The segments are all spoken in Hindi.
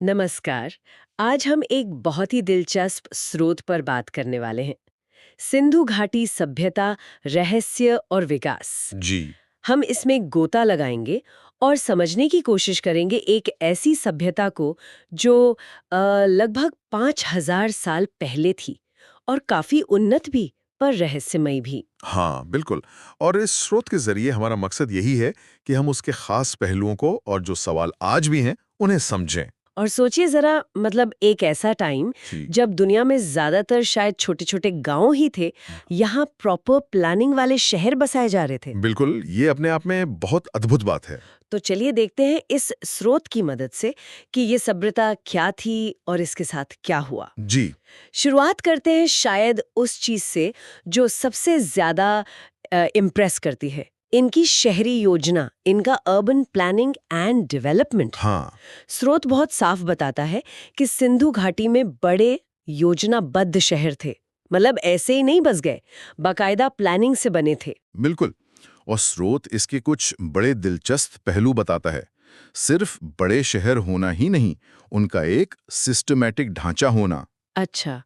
नमस्कार। आज हम एक बहुत ही दिलचस्प स्रोत पर बात करने वाले हैं। सिंधु घाटी सभ्यता, रहस्य और विकास। जी। हम इसमें गोता लगाएंगे और समझने की कोशिश करेंगे एक ऐसी सभ्यता को जो लगभग 5000 साल पहले थी और काफी उन्नत भी, पर रहस्यमयी भी। हाँ, बिल्कुल। और इस स्रोत के जरिए हमारा मकसद यही है कि हम उसके खास पहलुओं को और जो सवाल आज भी हैं, उन्हें समझें। और सोचिए जरा, मतलब एक ऐसा टाइम जी। जब दुनिया में ज्यादातर शायद छोटे छोटे गांव ही थे, यहाँ प्रॉपर प्लानिंग वाले शहर बसाए जा रहे थे। बिल्कुल, ये अपने आप में बहुत अद्भुत बात है। तो चलिए देखते हैं इस स्रोत की मदद से कि ये सभ्यता क्या थी और इसके साथ क्या हुआ। जी। शुरुआत करते हैं शायद उस चीज से जो सबसे ज्यादा इम्प्रेस करती है, इनकी शहरी योजना, इनका अर्बन प्लानिंग एंड डेवलपमेंट। हाँ, स्रोत बहुत साफ बताता है कि सिंधु घाटी में बड़े योजनाबद्ध शहर थे। मतलब ऐसे ही नहीं बस गए, बाकायदा प्लानिंग से बने थे। बिल्कुल। और स्रोत इसके कुछ बड़े दिलचस्प पहलू बताता है। सिर्फ बड़े शहर होना ही नहीं, उनका एक सिस्टमैटिक ढांचा होना। अच्छा,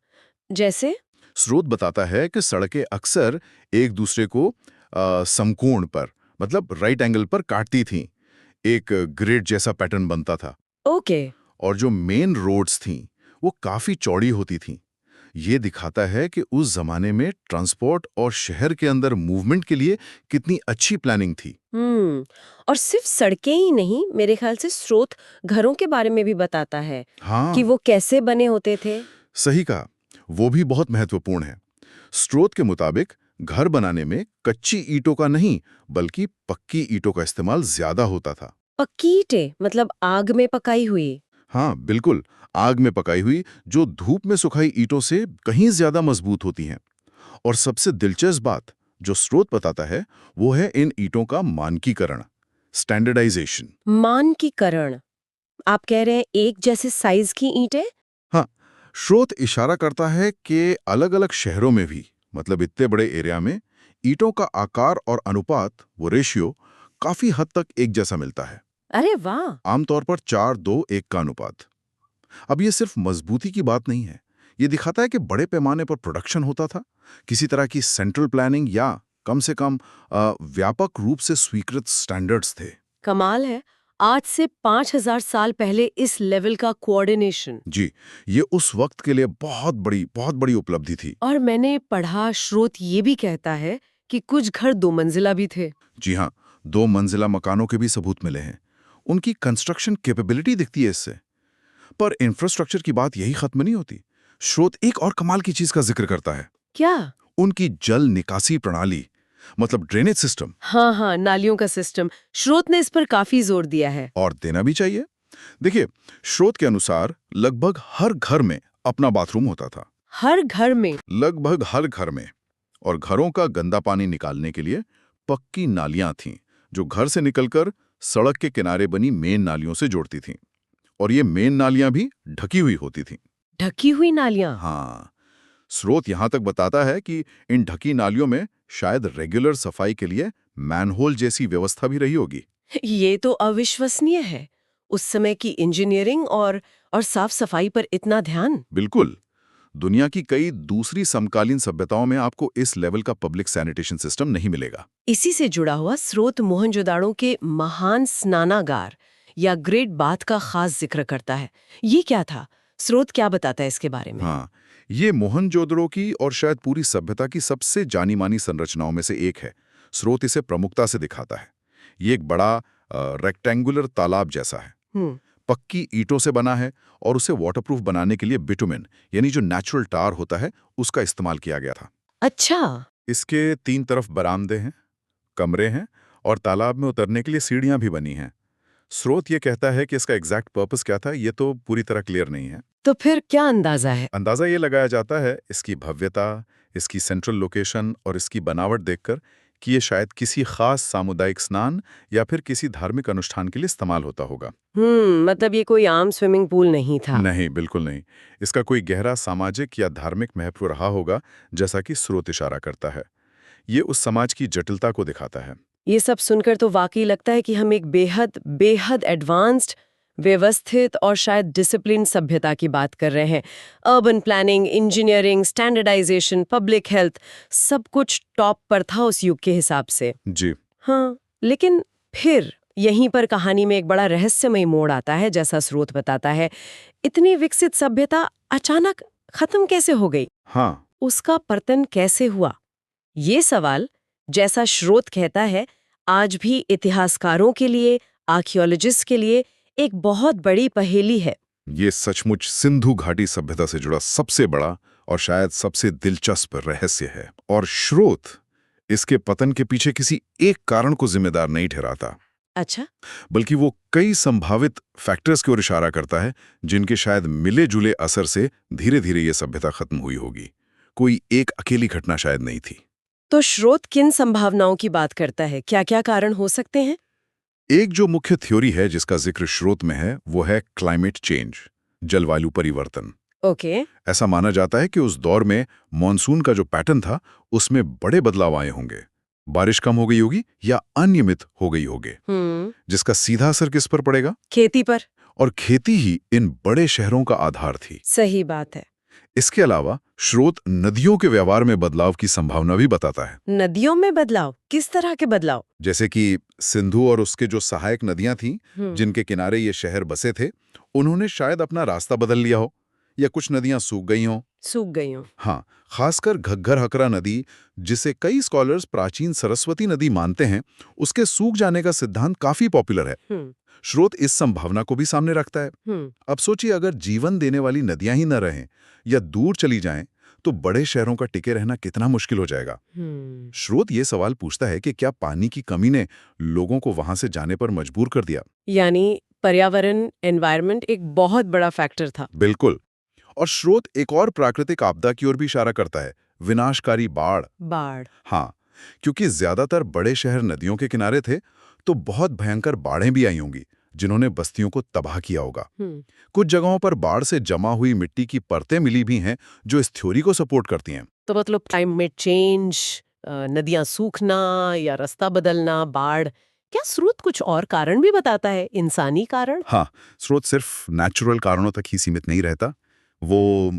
जैसे? स्रोत बताता है कि सड़कें अक्सर एक दूसरे को समकोण पर, मतलब राइट एंगल पर काटती थीं। एक ग्रिड जैसा पैटर्न बनता था। ओके। और जो मेन रोड्स थीं, वो काफी चौड़ी होती थीं। ये दिखाता है कि उस जमाने में ट्रांसपोर्ट और शहर के अंदर मूवमेंट के लिए कितनी अच्छी प्लानिंग थी। और सिर्फ सड़कें ही नहीं, मेरे ख्याल से स्रोत घरों के बारे में भी बताता है कि हाँ, वो कैसे बने होते थे। सही कहा। वो भी बहुत महत्वपूर्ण है। स्रोत के मुताबिक घर बनाने में कच्ची ईंटों का नहीं, बल्कि पक्की ईंटों का इस्तेमाल ज्यादा होता था। पक्की ईंटें, मतलब आग में पकाई हुई? हाँ, बिल्कुल। आग में पकाई हुई, जो धूप में सुखाई ईंटों से कहीं ज्यादा मजबूत होती हैं। और सबसे दिलचस्प बात जो स्रोत बताता है, वो है इन ईंटों का मानकीकरण, स्टैंडर्डाइजेशन। मानकीकरण? आप कह रहे हैं एक जैसे साइज की ईंटें? हाँ, स्रोत इशारा करता है कि अलग-अलग शहरों में भी, मतलब इतने बड़े एरिया में, ईंटों का आकार और अनुपात, वो रेशियो, काफी हद तक एक जैसा मिलता है। अरे वाह! आमतौर पर 4-2-1 का अनुपात। अब ये सिर्फ मजबूती की बात नहीं है। ये दिखाता है कि बड़े पैमाने पर प्रोडक्शन होता था, किसी तरह की सेंट्रल प्लानिंग या कम से कम व्यापक रूप से स्वीकृत स्टैंडर्ड्स थे। कमाल है। आज से 5000 साल पहले इस लेवल का कोऑर्डिनेशन। जी, ये उस वक्त के लिए बहुत बड़ी उपलब्धि थी। और मैंने पढ़ा, स्रोत ये भी कहता है कि कुछ घर दो मंजिला भी थे। जी हाँ, 2 मंजिला मकानों के भी सबूत मिले हैं। उनकी कंस्ट्रक्शन कैपेबिलिटी दिखती है इससे। पर इंफ्रास्ट्रक्चर की बात यही खत्म नहीं होती। स्रोत एक और कमाल की चीज का जिक्र करता है। क्या? उनकी जल निकासी प्रणाली, मतलब ड्रेनेज सिस्टम। हाँ हाँ, नालियों का सिस्टम। स्रोत ने इस पर काफी जोर दिया है। और देना भी चाहिए। देखिए, स्रोत के अनुसार लगभग हर घर में अपना बाथरूम होता था। हर घर में? लगभग हर घर में। और घरों का गंदा पानी निकालने के लिए पक्की नालियां थीं, जो घर से निकलकर सड़क के किनारे बनी मेन नालियों से जोड़ती थीं। और ये मेन नालियां भी ढकी हुई होती थीं। ढकी हुई नालियां? हाँ, स्रोत यहां तक बताता है कि इन ढकी नालियों में शायद रेगुलर सफाई के लिए मैनहोल जैसी व्यवस्था भी रही होगी। ये तो अविश्वसनीय है। उस समय की इंजीनियरिंग और साफ सफाई पर इतना ध्यान। बिल्कुल। दुनिया की कई दूसरी समकालीन सभ्यताओं में आपको इस लेवल का पब्लिक सैनिटेशन सिस्टम नहीं मिलेगा। इसी से जुड़ा हुआ स्रोत मोहनजोदाड़ो के महान स्नानागार या ग्रेट बाथ का खास जिक्र करता है। ये क्या था? स्रोत क्या बताता है इसके बारे में? हाँ, ये मोहनजोदड़ो की और शायद पूरी सभ्यता की सबसे जानी मानी संरचनाओं में से एक है। स्रोत इसे प्रमुखता से दिखाता है। ये एक बड़ा रेक्टेंगुलर तालाब जैसा है। हम्म। पक्की ईंटों से बना है और उसे वाटरप्रूफ बनाने के लिए बिटुमेन, यानी जो नेचुरल टार होता है, उसका इस्तेमाल किया गया था। अच्छा। इसके 3 तरफ बरामदे हैं, कमरे हैं और तालाब में उतरने के लिए सीढ़ियां भी बनी हैं। स्रोत ये कहता है कि इसका एग्जैक्ट पर्पस क्या था, ये तो पूरी तरह क्लियर नहीं है। तो फिर क्या अंदाजा है? अंदाजा ये लगाया जाता है इसकी भव्यता, इसकी सेंट्रल लोकेशन और इसकी बनावट देखकर कि ये शायद किसी खास सामुदायिक स्नान या फिर किसी धार्मिक अनुष्ठान के लिए इस्तेमाल होता होगा। मतलब ये कोई आम स्विमिंग पूल नहीं था। नहीं, बिल्कुल नहीं। इसका कोई गहरा सामाजिक या धार्मिक महत्व रहा होगा, जैसा कि स्रोत इशारा करता है। ये उस समाज की जटिलता को दिखाता है। ये सब सुनकर तो वाकई लगता है कि हम एक बेहद बेहद एडवांस्ड व्यवस्थित और शायद डिसिप्लिन सभ्यता की बात कर रहे हैं। Urban planning, engineering, standardisation, public health, सब कुछ टॉप पर था उस युग के हिसाब से। जी। हाँ, लेकिन फिर यहीं पर कहानी में एक बड़ा रहस्यमय मोड़ आता है, जैसा स्रोत बताता है। इतनी विकसित सभ्यता अचानक खत्म कैसे हो गई? हाँ। उसका पतन कैसे हुआ? ये सवाल, जैसा स्रोत कहता है, आज भी इतिहासकारों के लिए, आर्कियोलॉजिस्ट के लिए एक बहुत बड़ी पहेली है। ये सचमुच सिंधु घाटी सभ्यता से जुड़ा सबसे बड़ा और शायद सबसे दिलचस्प रहस्य है। और स्रोत इसके पतन के पीछे किसी एक कारण को जिम्मेदार नहीं ठहराता, अच्छा। बल्कि वो कई संभावित फैक्टर्स की ओर इशारा करता है, जिनके शायद मिले जुले असर से धीरे धीरे ये सभ्यता खत्म हुई होगी। कोई एक अकेली घटना शायद नहीं थी। तो स्रोत किन संभावनाओं की बात करता है? क्या-क्या कारण हो सकते हैं? एक जो मुख्य थ्योरी है जिसका जिक्र स्रोत में है, वो है क्लाइमेट चेंज, जलवायु परिवर्तन। ओके। ऐसा माना जाता है कि उस दौर में मॉनसून का जो पैटर्न था, उसमें बड़े बदलाव आए होंगे। बारिश कम हो गई होगी या अनियमित हो गई होगी, जिसका सीधा असर किस पर पड़ेगा? खेती पर। और खेती ही इन बड़े शहरों का आधार थी। सही बात है। इसके अलावा स्रोत नदियों के व्यवहार में बदलाव की संभावना भी बताता है। नदियों में बदलाव? किस तरह के बदलाव? जैसे कि सिंधु और उसके जो सहायक नदियां थीं, हम्म। जिनके किनारे ये शहर बसे थे, उन्होंने शायद अपना रास्ता बदल लिया हो, या कुछ नदियां सूख गई हों। सूख गई हूँ। हाँ, खासकर घग्गर हकरा नदी, जिसे कई स्कॉलर्स प्राचीन सरस्वती नदी मानते हैं, उसके सूख जाने का सिद्धांत काफी पॉपुलर है। स्रोत इस संभावना को भी सामने रखता है। अब सोचिए, अगर जीवन देने वाली नदियां ही न रहें या दूर चली जाएं, तो बड़े शहरों का टिके रहना कितना मुश्किल हो जाएगा। स्रोत ये सवाल पूछता है कि क्या पानी की कमी ने लोगों को वहां से जाने पर मजबूर कर दिया? यानी पर्यावरण, एनवायरनमेंट एक बहुत बड़ा फैक्टर था। बिल्कुल। और स्रोत एक और प्राकृतिक आपदा की ओर भी इशारा करता है, विनाशकारी बाढ़। बाढ़। हाँ, क्योंकि ज्यादातर बड़े शहर नदियों के किनारे थे, तो बहुत भयंकर बाढ़ें भी आई होंगी, जिन्होंने बस्तियों को तबाह किया होगा। कुछ जगहों पर बाढ़ से जमा हुई मिट्टी की परतें मिली भी हैं, जो इस थ्योरी को सपोर्ट करती हैं। तो मतलब क्लाइमेट चेंज, नदियां सूखना या रास्ता बदलना, बाढ़, क्या स्रोत कुछ और कारण भी बताता है? इंसानी कारण? हाँ, स्रोत सिर्फ नेचुरल कारणों तक ही सीमित नहीं रहता। वो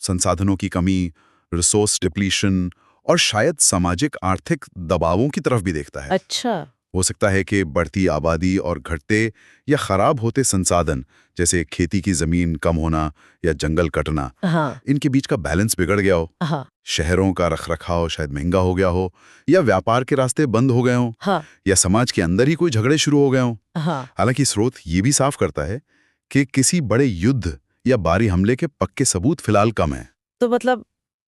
संसाधनों की कमी, रिसोर्स डिप्लीशन और शायद सामाजिक आर्थिक दबावों की तरफ भी देखता है। अच्छा। हो सकता है कि बढ़ती आबादी और घटते या खराब होते संसाधन, जैसे खेती की जमीन कम होना या जंगल कटना, हाँ। इनके बीच का बैलेंस बिगड़ गया हो। हाँ। शहरों का रखरखाव शायद महंगा हो गया हो, या व्यापार के रास्ते बंद हो गए हों, हाँ। या समाज के अंदर ही कोई झगड़े शुरू हो गए हों। हाँ। हालांकि स्रोत ये भी साफ करता है कि किसी बड़े युद्ध या बाहरी हमले के पक्के सबूत फिलहाल कम हैं। तो मतलब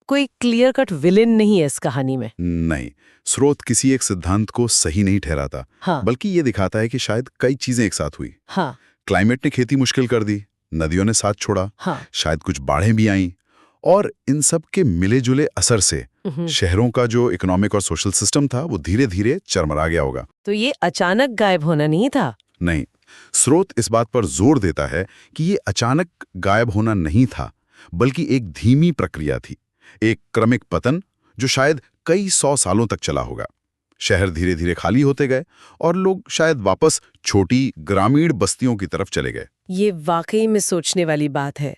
कोई क्लियर कट विलेन नहीं है इस कहानी में? नहीं, स्रोत किसी एक सिद्धांत को सही नहीं ठहराता, हाँ। बल्कि ये दिखाता है कि शायद कई चीजें एक साथ हुई। हाँ। क्लाइमेट ने खेती मुश्किल कर दी, नदियों ने साथ छोड़ा, हाँ। शायद कुछ बाढ़ें भी आईं, और इन सब के मिले जुले असर से शहरों का जो इकोनॉमिक और सोशल सिस्टम था, वो धीरे धीरे चरमरा गया होगा। तो ये अचानक गायब होना नहीं था? नहीं, स्रोत इस बात पर जोर देता है कि ये अचानक गायब होना नहीं था, बल्कि एक धीमी प्रक्रिया थी, एक क्रमिक पतन जो शायद कई 100 सालों तक चला होगा। शहर धीरे धीरे खाली होते गए और लोग शायद वापस छोटी ग्रामीण बस्तियों की तरफ चले गए। ये वाकई में सोचने वाली बात है।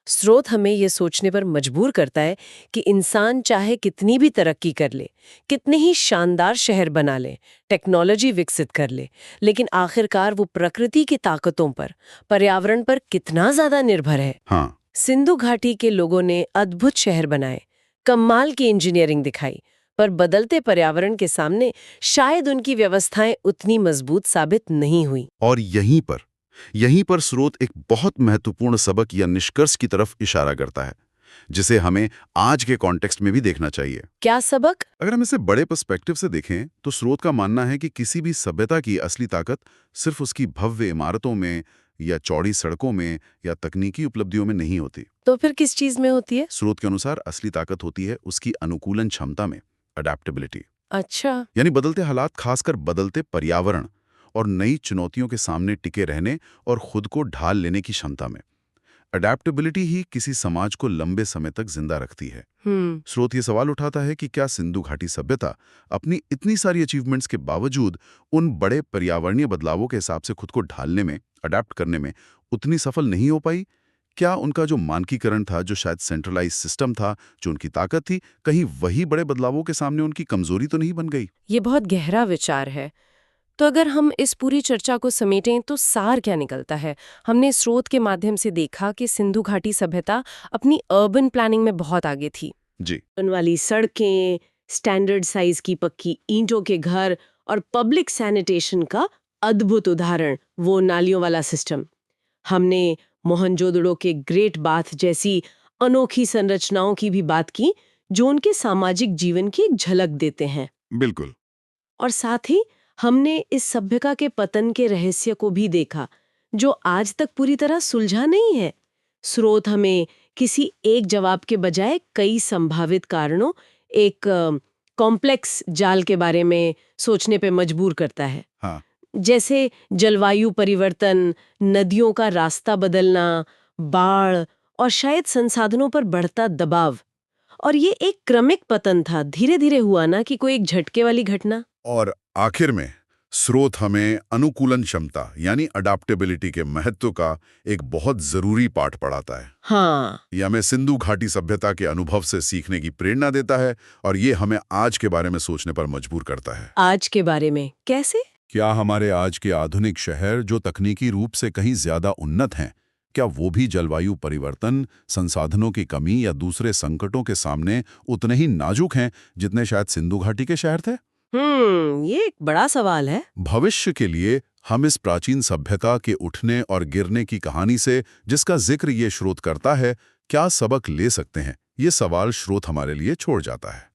स्रोत हमें ये सोचने पर मजबूर करता है कि इंसान चाहे कितनी भी तरक्की कर ले, कितने ही शानदार शहर बना ले, टेक्नोलॉजी विकसित कर ले, लेकिन आखिरकार वो प्रकृति की ताकतों पर, पर्यावरण पर कितना ज्यादा निर्भर है। हाँ। सिंधु घाटी के लोगों ने अद्भुत शहर बनाए, कमाल की इंजीनियरिंग दिखाई, पर बदलते पर्यावरण के सामने शायद उनकी व्यवस्थाएं उतनी मजबूत साबित नहीं हुई। और यहीं पर स्रोत एक बहुत महत्वपूर्ण सबक या निष्कर्ष की तरफ इशारा करता है, जिसे हमें आज के कॉन्टेक्स्ट में भी देखना चाहिए। क्या सबक? अगर हम इसे बड़े पर्सपेक्टिव से देखें, तो स्रोत का मानना है कि किसी भी सभ्यता की असली ताकत सिर्फ उसकी भव्य इमारतों में या चौड़ी सड़कों में या तकनीकी उपलब्धियों में नहीं होती। तो फिर किस चीज में होती है? स्रोत के अनुसार असली ताकत होती है उसकी अनुकूलन क्षमता में, अडेप्टेबिलिटी। अच्छा। यानी बदलते हालात, खासकर बदलते पर्यावरण और नई चुनौतियों के सामने टिके रहने और खुद को ढाल लेने की क्षमता में। अडेप्टेबिलिटी ही किसी समाज को लंबे समय तक जिंदा रखती है। स्रोत ये सवाल उठाता है कि क्या सिंधु घाटी सभ्यता अपनी इतनी सारी अचीवमेंट्स के बावजूद उन बड़े पर्यावरणीय बदलावों के हिसाब से खुद को ढालने में, अडेप्ट करने में उतनी सफल नहीं हो पाई? क्या उनका जो मानकीकरण था, जो शायद सेंट्रलाइज सिस्टम था, जो उनकी ताकत थी, कहीं वही बड़े बदलावों के सामने उनकी कमजोरी तो नहीं बन गई? ये बहुत गहरा विचार है। तो अगर हम इस पूरी चर्चा को समेटें तो सार क्या निकलता है? हमने स्रोत के माध्यम से देखा कि सिंधु घाटी सभ्यता अपनी अर्बन प्लानिंग में बहुत आगे थी। जी। वाली सड़कें, स्टैंडर्ड साइज की पक्की ईंटों के घर और पब्लिक सैनिटेशन का अद्भुत उदाहरण वो नालियों वाला सिस्टम। हमने मोहनजोदड़ो के ग्रेट बाथ जैसी अनोखी संरचनाओं की भी बात की जो उनके सामाजिक जीवन की एक झलक देते हैं। बिल्कुल। और साथ ही हमने इस सभ्यता के पतन के रहस्य को भी देखा जो आज तक पूरी तरह सुलझा नहीं है। स्रोत हमें किसी एक जवाब के बजाय कई संभावित कारणों, एक कॉम्प्लेक्स जाल के बारे में सोचने पे मजबूर करता है। हाँ। जैसे जलवायु परिवर्तन, नदियों का रास्ता बदलना, बाढ़ और शायद संसाधनों पर बढ़ता दबाव। और ये एक क्रमिक पतन था, धीरे धीरे हुआ ना कि कोई एक झटके वाली घटना। और आखिर में स्रोत हमें अनुकूलन क्षमता यानी अडाप्टेबिलिटी के महत्व का एक बहुत जरूरी पाठ पढ़ाता है। हाँ, ये हमें सिंधु घाटी सभ्यता के अनुभव से सीखने की प्रेरणा देता है और ये हमें आज के बारे में सोचने पर मजबूर करता है। आज के बारे में कैसे? क्या हमारे आज के आधुनिक शहर जो तकनीकी रूप से कहीं ज्यादा उन्नत हैं, क्या वो भी जलवायु परिवर्तन, संसाधनों की कमी या दूसरे संकटों के सामने उतने ही नाजुक हैं जितने शायद सिंधु घाटी के शहर थे? ये एक बड़ा सवाल है। भविष्य के लिए हम इस प्राचीन सभ्यता के उठने और गिरने की कहानी से, जिसका जिक्र ये स्रोत करता है, क्या सबक ले सकते हैं? ये सवाल स्रोत हमारे लिए छोड़ जाता है।